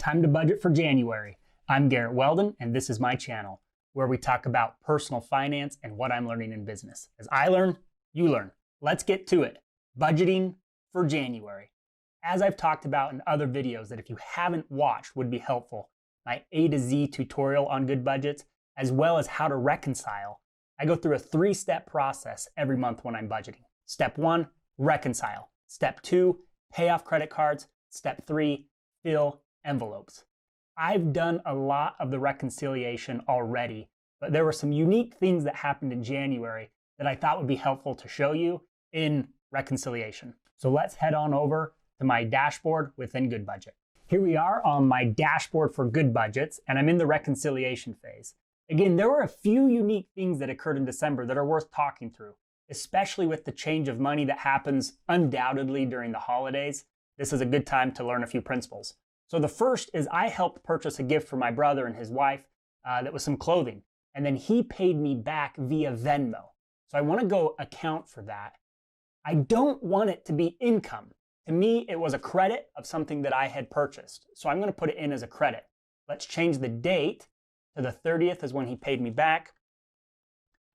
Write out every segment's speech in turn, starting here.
Time to budget for January. I'm Garrett Weldon, and this is my channel where we talk about personal finance and what I'm learning in business. As I learn, you learn. Let's get to it. Budgeting for January. As I've talked about in other videos that if you haven't watched would be helpful, my A to Z tutorial on good budgets, as well as how to reconcile. I go through a 3-step process every month when I'm budgeting. Step 1, reconcile. Step 2, pay off credit cards. Step 3, fill envelopes. I've done a lot of the reconciliation already, but there were some unique things that happened in January that I thought would be helpful to show you in reconciliation. So let's head on over to my dashboard within Goodbudget. Here we are on my dashboard for Good Budgets, and I'm in the reconciliation phase. Again, there were a few unique things that occurred in December that are worth talking through, especially with the change of money that happens undoubtedly during the holidays. This is a good time to learn a few principles. So the first is I helped purchase a gift for my brother and his wife that was some clothing. And then he paid me back via Venmo. So I want to go account for that. I don't want it to be income. To me, it was a credit of something that I had purchased. So I'm going to put it in as a credit. Let's change the date to the 30th is when he paid me back.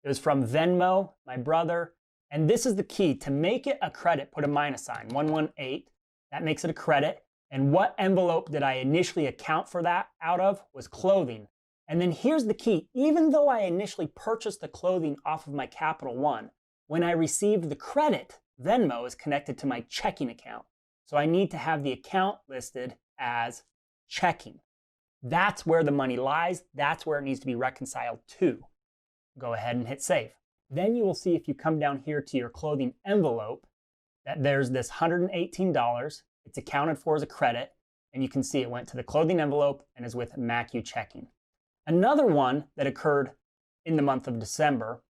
It was from Venmo, my brother. And this is the key. To make it a credit, put a minus sign, 118. That makes it a credit. And what envelope did I initially account for that out of was clothing. And then here's the key. Even though I initially purchased the clothing off of my Capital One, when I received the credit, Venmo is connected to my checking account. So I need to have the account listed as checking. That's where the money lies. That's where it needs to be reconciled to. Go ahead and hit save. Then you will see if you come down here to your clothing envelope that there's this $118. It's accounted for as a credit, and you can see it went to the clothing envelope and is with MACU checking. Another one that occurred in the month of December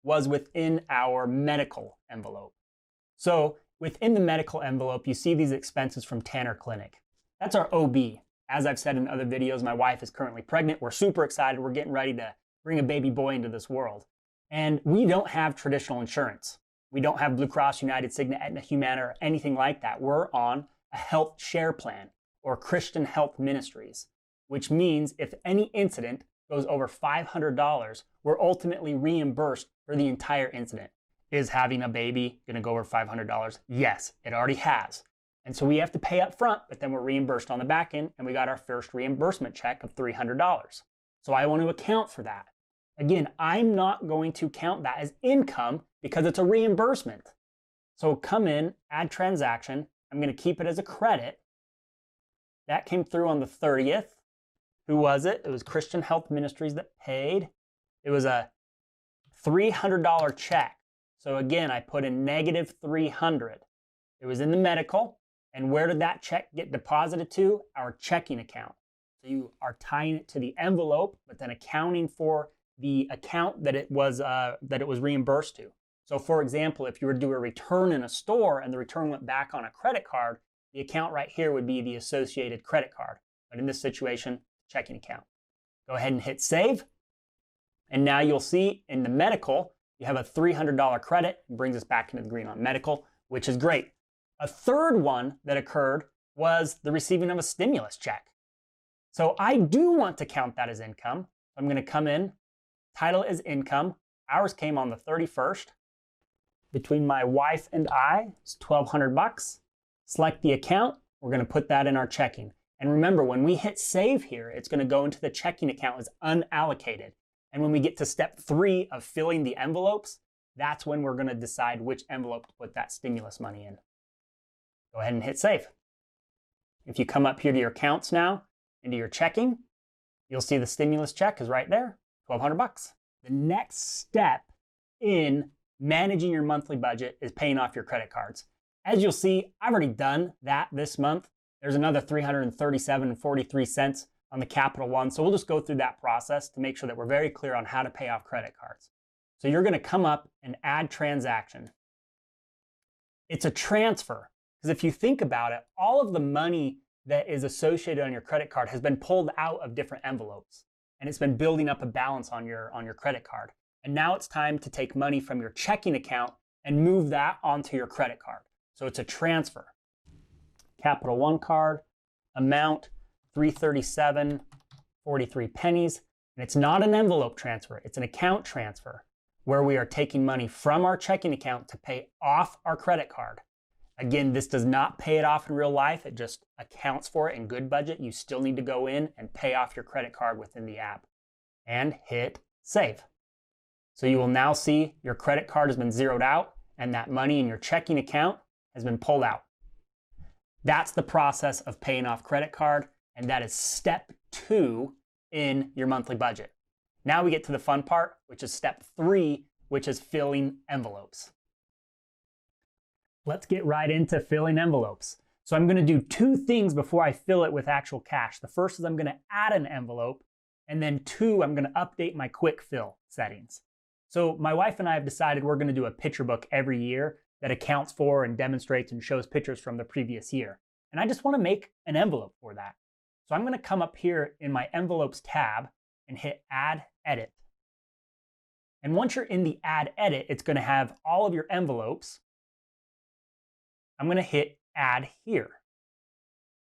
was within our medical envelope. So within the medical envelope, you see these expenses from Tanner Clinic. That's our OB. As I've said in other videos, my wife is currently pregnant. We're super excited. We're getting ready to bring a baby boy into this world. And we don't have traditional insurance. We don't have Blue Cross, United, Cigna, Aetna, Humana, or anything like that. We're on a health share plan or Christian Health Ministries, which means if any incident goes over $500, we're ultimately reimbursed for the entire incident. Is having a baby going to go over $500? Yes, it already has. And so we have to pay up front, but then we're reimbursed on the back end, and we got our first reimbursement check of $300. So I want to account for that. Again, I'm not going to count that as income because it's a reimbursement. So come in, add transaction. I'm going to keep it as a credit. That came through on the 30th. Who was it? It was Christian Health Ministries that paid. It was a $300 check. So again, I put in negative 300. It was in the medical. And where did that check get deposited to? Our checking account. So you are tying it to the envelope, but then accounting for the account that it was reimbursed to. So for example, if you were to do a return in a store and the return went back on a credit card, the account right here would be the associated credit card. But in this situation, checking account. Go ahead and hit save. And now you'll see in the medical, you have a $300 credit. It brings us back into the green on medical, which is great. A third one that occurred was the receiving of a stimulus check. So I do want to count that as income. I'm going to come in. Title is income. Ours came on the 31st. Between my wife and I, it's $1,200. Select the account. We're going to put that in our checking. And remember, when we hit save here, it's going to go into the checking account as unallocated. And when we get to step 3 of filling the envelopes, that's when we're going to decide which envelope to put that stimulus money in. Go ahead and hit save. If you come up here to your accounts now, into your checking, you'll see the stimulus check is right there. $1,200. The next step in managing your monthly budget is paying off your credit cards. As you'll see, I've already done that this month. There's another $337.43 on the Capital One. So we'll just go through that process to make sure that we're very clear on how to pay off credit cards. So you're going to come up and add transaction. It's a transfer. Because if you think about it, all of the money that is associated on your credit card has been pulled out of different envelopes. And it's been building up a balance on your credit card. And now it's time to take money from your checking account and move that onto your credit card. So it's a transfer. Capital One card, amount $337.43. And it's not an envelope transfer, it's an account transfer where we are taking money from our checking account to pay off our credit card. Again, this does not pay it off in real life, it just accounts for it in Goodbudget. You still need to go in and pay off your credit card within the app and hit save. So you will now see your credit card has been zeroed out and that money in your checking account has been pulled out. That's the process of paying off credit card, and that is step 2 in your monthly budget. Now we get to the fun part, which is step 3, which is filling envelopes. Let's get right into filling envelopes. So I'm going to do 2 things before I fill it with actual cash. The first is I'm going to add an envelope, and then 2, I'm going to update my quick fill settings. So my wife and I have decided we're going to do a picture book every year that accounts for and demonstrates and shows pictures from the previous year. And I just want to make an envelope for that. So I'm going to come up here in my envelopes tab and hit add edit. And once you're in the add edit, it's going to have all of your envelopes. I'm going to hit add here.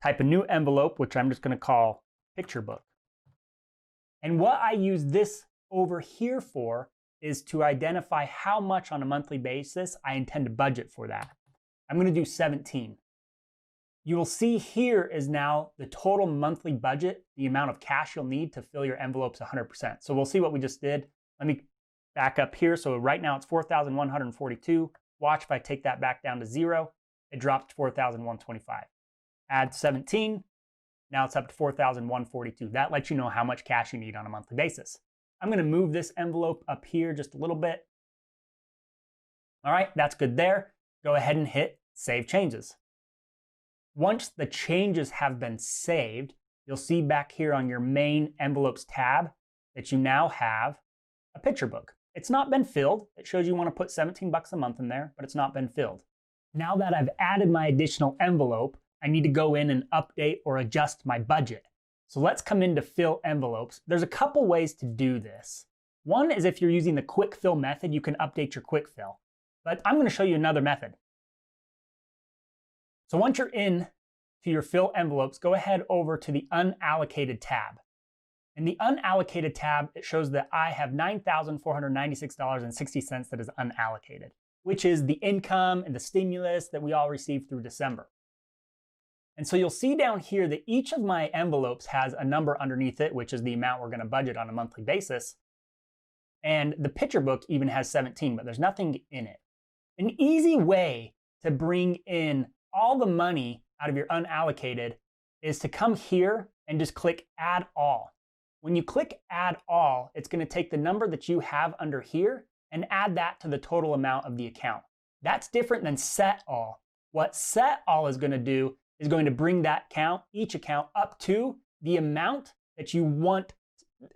Type a new envelope, which I'm just going to call picture book. And what I use this over here for is to identify how much on a monthly basis I intend to budget for that. I'm going to do 17. You will see here is now the total monthly budget, the amount of cash you'll need to fill your envelopes 100%. So we'll see what we just did. Let me back up here. So right now it's 4,142. Watch if I take that back down to 0, it dropped to 4,125. Add 17, now it's up to 4,142. That lets you know how much cash you need on a monthly basis. I'm going to move this envelope up here just a little bit. All right, that's good there. Go ahead and hit Save Changes. Once the changes have been saved, you'll see back here on your main envelopes tab that you now have a picture book. It's not been filled. It shows you want to put $17 a month in there, but it's not been filled. Now that I've added my additional envelope, I need to go in and update or adjust my budget. So let's come into fill envelopes. There's a couple ways to do this. One is if you're using the quick fill method, you can update your quick fill. But I'm going to show you another method. So once you're in to your fill envelopes, go ahead over to the unallocated tab. In the unallocated tab, it shows that I have $9,496.60 that is unallocated, which is the income and the stimulus that we all received through December. And so you'll see down here that each of my envelopes has a number underneath it, which is the amount we're going to budget on a monthly basis. And the picture book even has 17, but there's nothing in it. An easy way to bring in all the money out of your unallocated is to come here and just click Add All. When you click Add All, it's going to take the number that you have under here and add that to the total amount of the account. That's different than Set All. What Set All is going to do is going to bring that count, each account, up to the amount that you want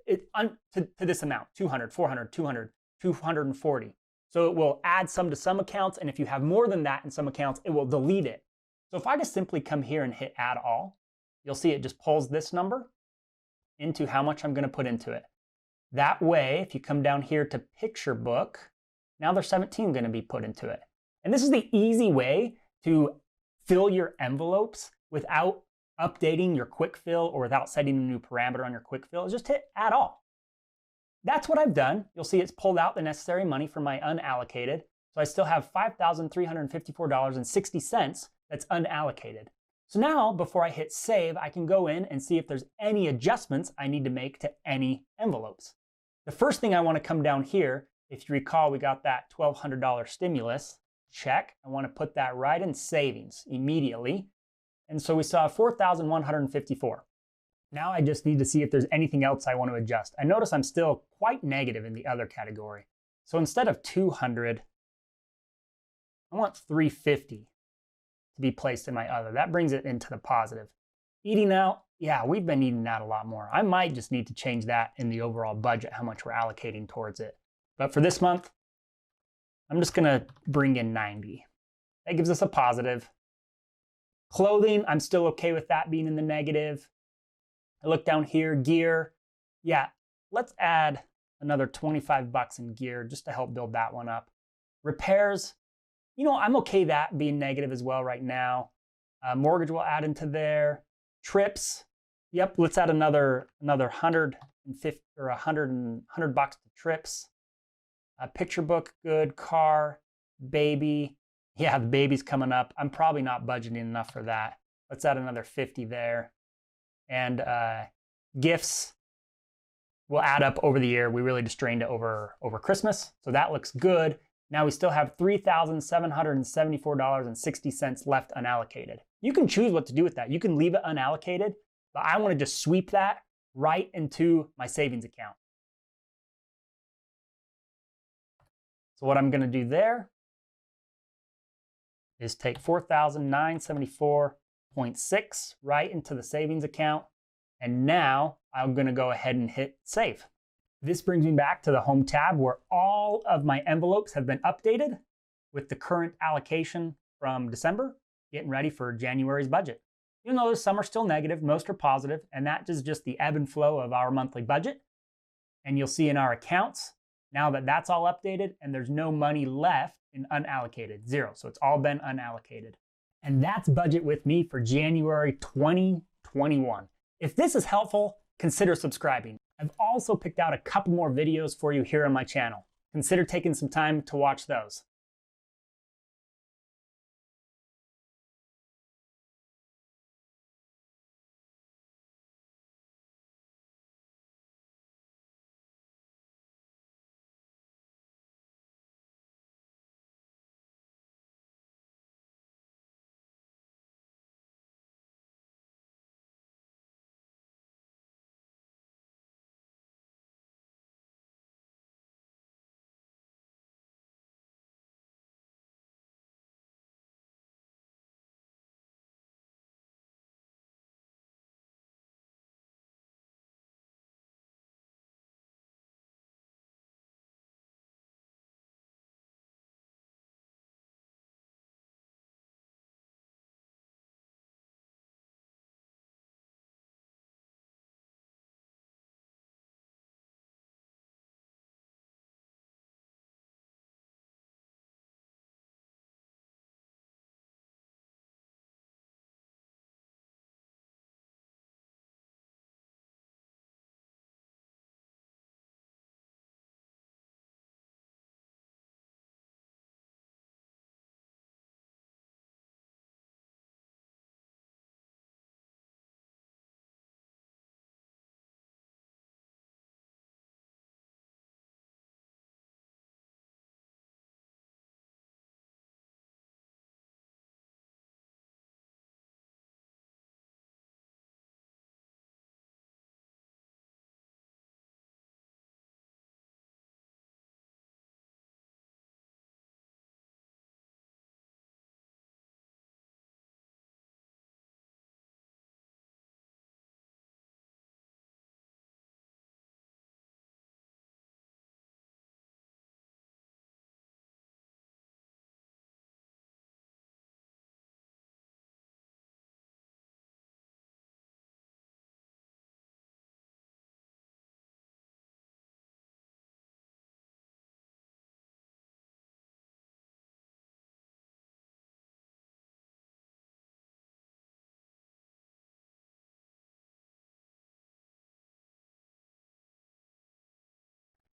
it to this amount, 200, 400, 200, 240. So it will add some to some accounts, and if you have more than that in some accounts, it will delete it. So if I just simply come here and hit Add All, you'll see it just pulls this number into how much I'm going to put into it. That way, if you come down here to Picture Book, now there's 17 going to be put into it. And this is the easy way to fill your envelopes without updating your quick fill or without setting a new parameter on your quick fill. Just hit Add All. That's what I've done. You'll see it's pulled out the necessary money from my unallocated. So I still have $5,354.60 that's unallocated. So now, before I hit save, I can go in and see if there's any adjustments I need to make to any envelopes. The first thing I want to come down here, if you recall, we got that $1,200 stimulus. Check. I want to put that right in savings immediately. And so we saw 4,154. Now I just need to see if there's anything else I want to adjust. I notice I'm still quite negative in the other category. So instead of 200, I want 350 to be placed in my other. That brings it into the positive. Eating out, yeah, we've been eating out a lot more. I might just need to change that in the overall budget, how much we're allocating towards it. But for this month, I'm just going to bring in 90. That gives us a positive. Clothing, I'm still okay with that being in the negative. I look down here, gear. Yeah, let's add another $25 in gear just to help build that one up. Repairs, you know, I'm okay that being negative as well right now. Mortgage will add into there. Trips, Yep, let's add another 150 or 100 bucks to trips. A picture book, good. Car, baby. Yeah, the baby's coming up. I'm probably not budgeting enough for that. Let's add another 50 there. And gifts will add up over the year. We really just drained it over Christmas, so that looks good. Now we still have $3,774.60 left unallocated. You can choose what to do with that. You can leave it unallocated, but I want to just sweep that right into my savings account. So what I'm going to do there is take $4,974.6 right into the savings account. And now I'm going to go ahead and hit save. This brings me back to the home tab where all of my envelopes have been updated with the current allocation from December, getting ready for January's budget. Even though some are still negative, most are positive, and that is just the ebb and flow of our monthly budget. And you'll see in our accounts, now that that's all updated and there's no money left in unallocated, zero. So it's all been unallocated. And that's Budget with me for January 2021. If this is helpful, consider subscribing. I've also picked out a couple more videos for you here on my channel. Consider taking some time to watch those.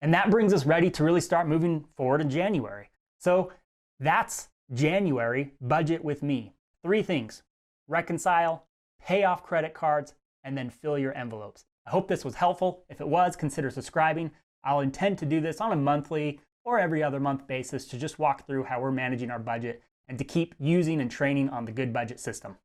And that brings us ready to really start moving forward in January. So that's January Budget with me. 3 things: reconcile, pay off credit cards, and then fill your envelopes. I hope this was helpful. If it was, consider subscribing. I'll intend to do this on a monthly or every other month basis to just walk through how we're managing our budget and to keep using and training on the Good Budget system.